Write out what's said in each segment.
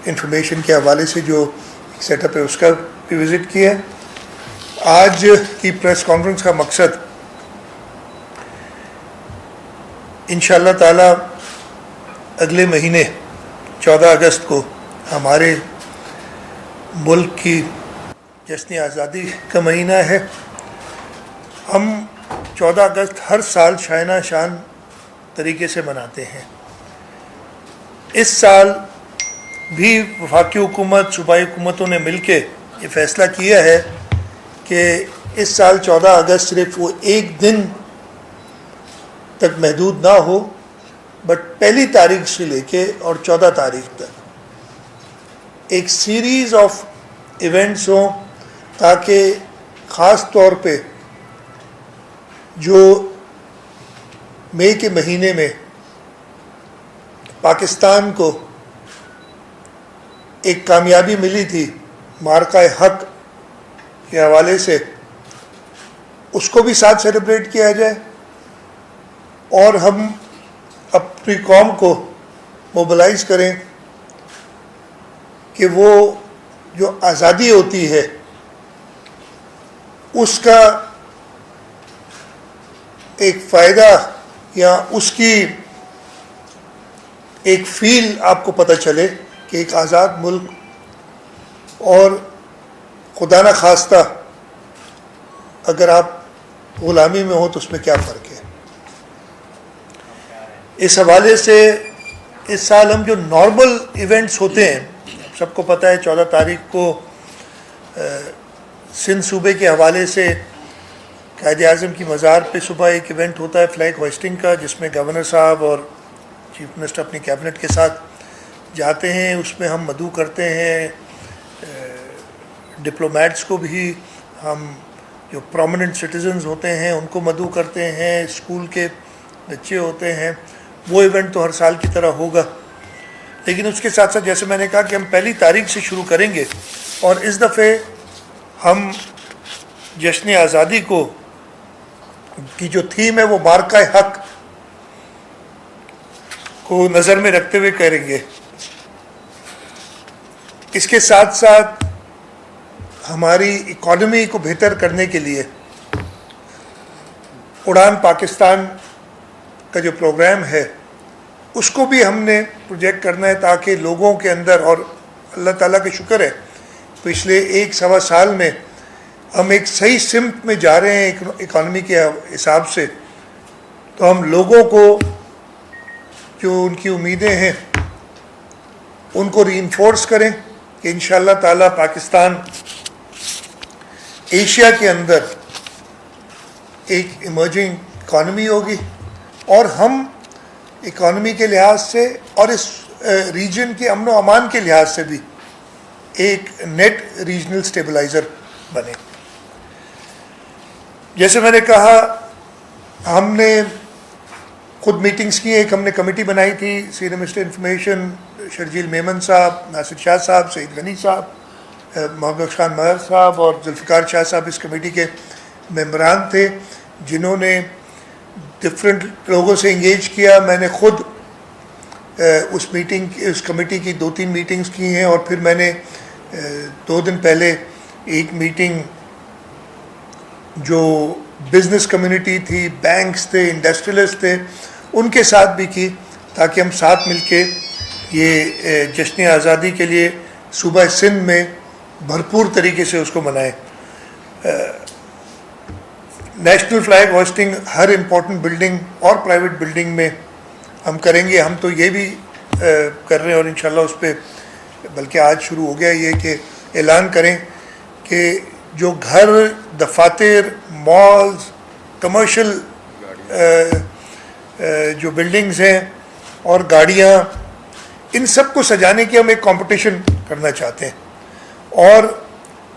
Information کے حوالے سے جو سیٹ اپ ہے اس کا بھی وزٹ کیا. آج کی پریس کانفرنس کا مقصد انشاءاللہ تعالی اگلے مہینے 14 اگست کو ہمارے ملک کی جشن آزادی کا مہینہ ہے. ہم 14 اگست ہر سال شائنہ شان طریقے سے مناتے ہیں. اس سال بھی وفاقی حکومت صوبائی حکومتوں نے مل کے یہ فیصلہ کیا ہے کہ اس سال 14 اگست صرف وہ ایک دن تک محدود نہ ہو بٹ پہلی تاریخ سے لے کے اور 14 تاریخ تک ایک سیریز آف ایونٹس ہوں تاکہ خاص طور پہ جو مئی کے مہینے میں پاکستان کو ایک کامیابی ملی تھی معرکہ حق کے حوالے سے اس کو بھی ساتھ سیلیبریٹ کیا جائے اور ہم اپنی قوم کو موبلائز کریں کہ وہ جو آزادی ہوتی ہے اس کا ایک فائدہ یا اس کی ایک فیل آپ کو پتہ چلے کہ ایک آزاد ملک اور خدا نہ خواستہ اگر آپ غلامی میں ہوں تو اس میں کیا فرق ہے. اس حوالے سے اس سال ہم جو نارمل ایونٹس ہوتے ہیں سب کو پتہ ہے 14 تاریخ کو سندھ صوبے کے حوالے سے قائد اعظم کی مزار پہ صبح ایک ایونٹ ہوتا ہے فلیگ ہوسٹنگ کا جس میں گورنر صاحب اور چیف منسٹر اپنی کیبنٹ کے ساتھ جاتے ہیں. اس میں ہم مدعو کرتے ہیں ڈپلومیٹس کو بھی, ہم جو پرومیننٹ سٹیزنز ہوتے ہیں ان کو مدعو کرتے ہیں, اسکول کے بچے ہوتے ہیں. وہ ایونٹ تو ہر سال کی طرح ہوگا لیکن اس کے ساتھ ساتھ جیسے میں نے کہا کہ ہم پہلی تاریخ سے شروع کریں گے اور اس دفعے ہم جشن آزادی کی جو تھیم ہے وہ معرکہ حق کو نظر میں رکھتے ہوئے کریں گے. اس کے ساتھ ساتھ ہماری اکانومی کو بہتر کرنے کے لیے اڑان پاکستان کا جو پروگرام ہے اس کو بھی ہم نے پروجیکٹ کرنا ہے تاکہ لوگوں کے اندر, اور اللہ تعالیٰ کا شکر ہے پچھلے 1-1.25 سال میں ہم ایک صحیح سمت میں جا رہے ہیں اکانومی کے حساب سے, تو ہم لوگوں کو جو ان کی امیدیں ہیں ان کو ری انفورس کریں کہ انشاءاللہ تعالیٰ پاکستان ایشیا کے اندر ایک ایمرجنگ اکانومی ہوگی اور ہم اکانومی کے لحاظ سے اور اس ریجن کے امن و امان کے لحاظ سے بھی ایک نیٹ ریجنل سٹیبلائزر بنے. جیسے میں نے کہا ہم نے خود میٹنگز کی, ایک ہم نے کمیٹی بنائی تھی, senior minister information Sharjeel Memon صاحب, ناصر شاہ صاحب, سعید غنی صاحب, محمد خان مہر صاحب اور ذوالفقار شاہ صاحب اس کمیٹی کے ممبران تھے جنہوں نے ڈفرینٹ لوگوں سے انگیج کیا. میں نے خود اس کمیٹی کی 2-3 میٹنگز کی ہیں اور پھر میں نے 2 دن پہلے ایک میٹنگ جو بزنس کمیونٹی تھی, بینکس تھے, انڈسٹریلسٹ تھے, ان کے ساتھ بھی کی تاکہ ہم ساتھ مل کے یہ جشن آزادی کے لیے صوبہ سندھ میں بھرپور طریقے سے اس کو منائیں. نیشنل فلیگ ہوسٹنگ ہر امپورٹنٹ بلڈنگ اور پرائیویٹ بلڈنگ میں ہم کریں گے. ہم تو یہ بھی کر رہے ہیں اور انشاءاللہ اس پہ بلکہ آج شروع ہو گیا یہ کہ اعلان کریں کہ جو گھر, دفاتر, مالز, کمرشل جو بلڈنگز ہیں اور گاڑیاں, ان سب کو سجانے کی ہم ایک کمپٹیشن کرنا چاہتے ہیں. اور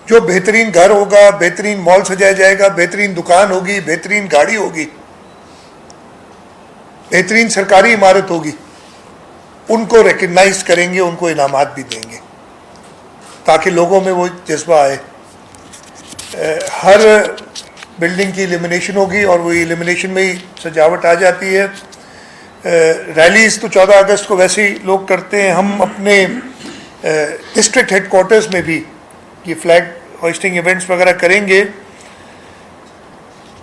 جو بہترین گھر ہوگا, بہترین مال سجایا جائے گا, بہترین دکان ہوگی, بہترین گاڑی ہوگی, بہترین سرکاری عمارت ہوگی, ان کو ریکگنائز کریں گے, ان کو انعامات بھی دیں گے تاکہ لوگوں میں وہ جذبہ آئے. ہر بلڈنگ کی ایلیمینیشن ہوگی اور وہ ایلیمینیشن میں ہی سجاوٹ آ جاتی ہے. ریلیز تو 14 اگست کو ویسے ہی لوگ کرتے ہیں. ہم اپنے ڈسٹرکٹ ہیڈ کوارٹرز میں بھی یہ فلیگ ہوسٹنگ ایونٹس وغیرہ کریں گے.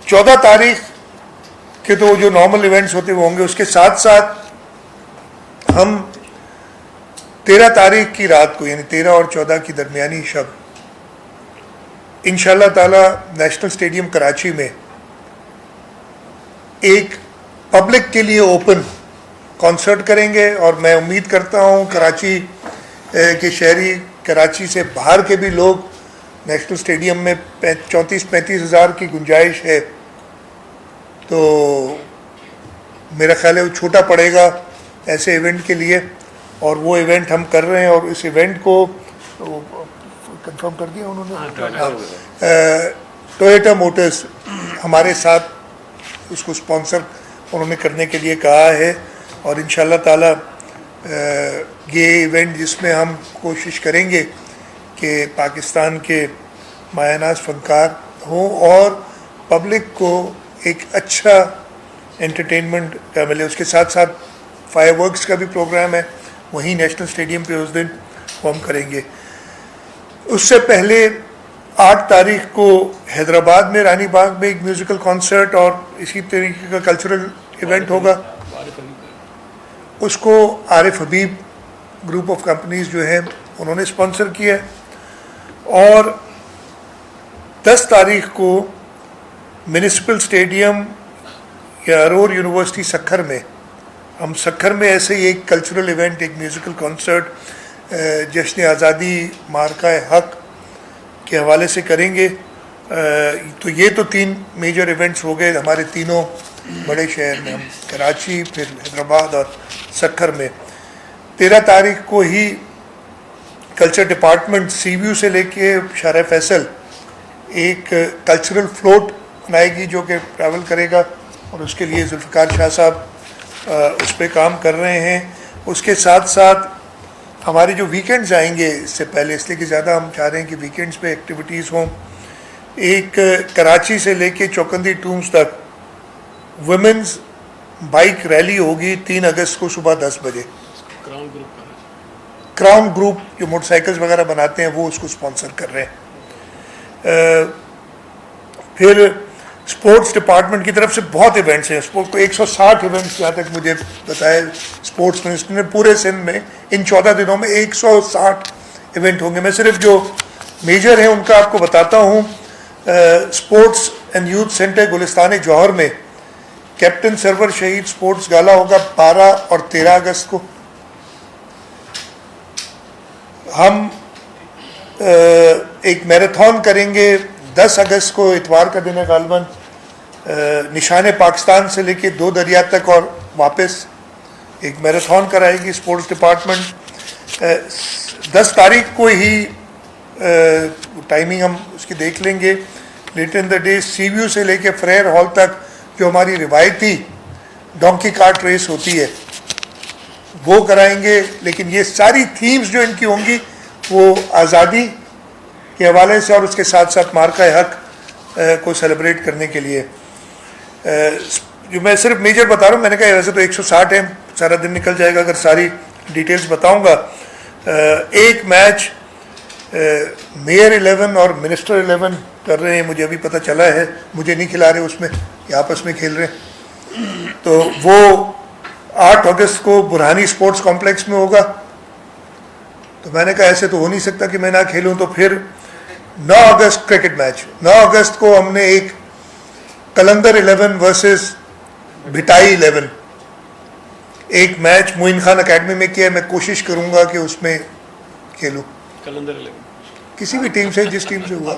14 تاریخ کے تو جو نارمل ایونٹس ہوتے وہ ہوں گے. اس کے ساتھ ساتھ ہم 13 تاریخ کی رات کو یعنی 13 اور 14 کی درمیانی شب انشاءاللہ تعالی نیشنل اسٹیڈیم کراچی میں ایک پبلک کے لیے اوپن کانسرٹ کریں گے. اور میں امید کرتا ہوں کراچی کے شہری, کراچی سے باہر کے بھی لوگ, نیشنل اسٹیڈیم میں 34-35 ہزار کی گنجائش ہے, تو میرا خیال ہے وہ چھوٹا پڑے گا ایسے ایونٹ کے لیے. اور وہ ایونٹ ہم کر رہے ہیں, اور اس ایونٹ کو کنفرم کر دیا انہوں نے, ٹویوٹا موٹرز ہمارے ساتھ اس کو اسپانسر انہوں نے کرنے کے لیے کہا ہے. اور انشاءاللہ تعالی یہ ایونٹ جس میں ہم کوشش کریں گے کہ پاکستان کے مایہ ناز فنکار ہوں اور پبلک کو ایک اچھا انٹرٹینمنٹ کا ملے. اس کے ساتھ ساتھ فائر ورکس کا بھی پروگرام ہے وہیں نیشنل اسٹیڈیم پہ اس دن وہ ہم کریں گے. اس سے پہلے 8 تاریخ کو حیدرآباد میں رانی باغ میں ایک میوزیکل کانسرٹ اور اسی طریقے کا کلچرل ایونٹ ہوگا. اس کو عارف حبیب گروپ آف کمپنیز جو ہیں انہوں نے اسپانسر کیا ہے. اور 10 تاریخ کو میونسپل اسٹیڈیم یا ارور یونیورسٹی سکھر میں ہم سکھر میں ایسے ہی ایک کلچرل ایونٹ, ایک میوزیکل کانسرٹ جشن آزادی مارکہ حق کے حوالے سے کریں گے. تو یہ تو 3 میجر ایونٹس ہو گئے ہمارے تینوں بڑے شہر میں, ہم کراچی, پھر حیدرآباد اور سکھر میں. 13 تاریخ کو ہی کلچر ڈپارٹمنٹ سی ویو سے لے کے شارع فیصل ایک کلچرل فلوٹ بنائے گی جو کہ ٹریول کرے گا, اور اس کے لیے ذوالفقار شاہ صاحب اس پہ کام کر رہے ہیں. اس کے ساتھ ساتھ ہمارے جو ویکینڈز آئیں گے اس سے پہلے, اس لیے کہ زیادہ ہم چاہ رہے ہیں کہ ویکینڈز پہ ایکٹیویٹیز ہوں. ایک کراچی سے لے کے چوکندی ٹومز تک ویمنز بائک ریلی ہوگی 3 اگست کو صبح 10 بجے. کراؤن گروپ جو موٹر سائیکلز وغیرہ بناتے ہیں وہ اس کو اسپانسر کر رہے ہیں. پھر اسپورٹس ڈپارٹمنٹ کی طرف سے بہت ایونٹس ہیں. اسپورٹ کو 160 ایونٹس جہاں تک مجھے بتایا اسپورٹس منسٹر نے پورے سندھ میں ان 14 دنوں میں 160 ایونٹ ہوں گے. میں صرف جو میجر ہیں ان کا آپ کو بتاتا ہوں. اسپورٹس اینڈ یوتھ سینٹر گلستان جوہر میں کیپٹن سرور شہید اسپورٹس گالا ہوگا 12 اور 13 اگست کو. ہم ایک میراتھن کریں گے 10 اگست کو, اتوار کا دن ہے غالباً, نشان پاکستان سے لے کے 2 دریا تک اور واپس ایک میراتھن کرائے گی اسپورٹس ڈپارٹمنٹ. 10 تاریخ کو ہی ٹائمنگ ہم اس کی دیکھ لیں گے. Later in the day sea view سے لے کے فریر ہال تک جو ہماری روایتی ڈونکی کارٹ ریس ہوتی ہے وہ کرائیں گے. لیکن یہ ساری تھیمز جو ان کی ہوں گی وہ آزادی کے حوالے سے اور اس کے ساتھ ساتھ مارکہ حق کو سیلیبریٹ کرنے کے لیے. جو میں صرف میجر بتا رہا ہوں, میں نے کہا ویسے تو 160 ہیں, سارا دن نکل جائے گا اگر ساری ڈیٹیلز بتاؤں گا. ایک میچ میئر 11 اور منسٹر 11 کر رہے ہیں, مجھے ابھی پتہ چلا ہے, مجھے نہیں کھلا رہے اس میں, یہ آپس میں کھیل رہے ہیں. تو وہ 8 اگست کو برہانی اسپورٹس کمپلیکس میں ہوگا. تو میں نے کہا ایسے تو ہو نہیں سکتا کہ میں نہ کھیلوں. تو پھر 9 اگست کرکٹ میچ, 9 اگست کو ہم نے ایک کلندر 11 ورسز بھٹائی 11 ایک میچ معین خان اکیڈمی میں کیا ہے. میں کوشش کروں گا کہ اس میں کھیلوں, کسی بھی ٹیم سے, جس ٹیم سے ہوا.